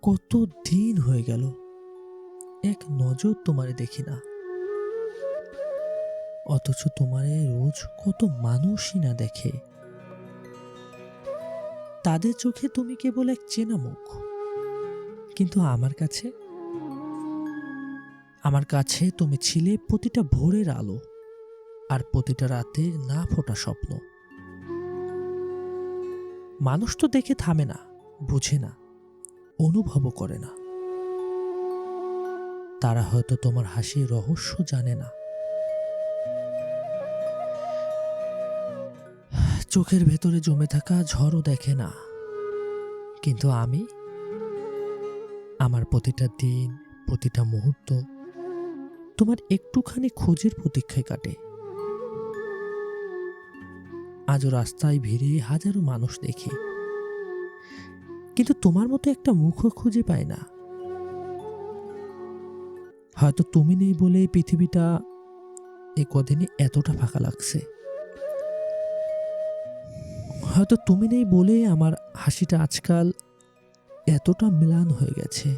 কত দিন হয়ে গেল এক নজর তোমারে দেখি না, অথচ তোমারে রোজ কত মানুষই না দেখে। তাদের চোখে তুমি কেবল এক চেনা মুখ, কিন্তু আমার কাছে তুমি ছিলে প্রতিটা ভোরের আলো আর প্রতিটা রাতের না ফোটা স্বপ্ন। মানুষ তো দেখে থামে না, বুঝে না, অনুভবও করে না। তারা হয়তো তোমার হাসির রহস্য জানে না। চোখের ভেতরে জমে থাকা ঝড়ও দেখে না, কিন্তু আমার প্রতিটা দিন, প্রতিটা মুহূর্ত তোমার একটুখানি খোঁজের প্রতীক্ষায় কাটে। আজও রাস্তায় ভিড়ে হাজারো মানুষ দেখি, কিন্তু তোমার মতো একটা মুখও খুঁজে পায় না। হয়তো তুমি নেই বলে পৃথিবীটা এ কদিনে এতটা ফাঁকা লাগছে। হয়তো তুমি নেই বলে আমার হাসিটা আজকাল এতটা ম্লান হয়ে গেছে।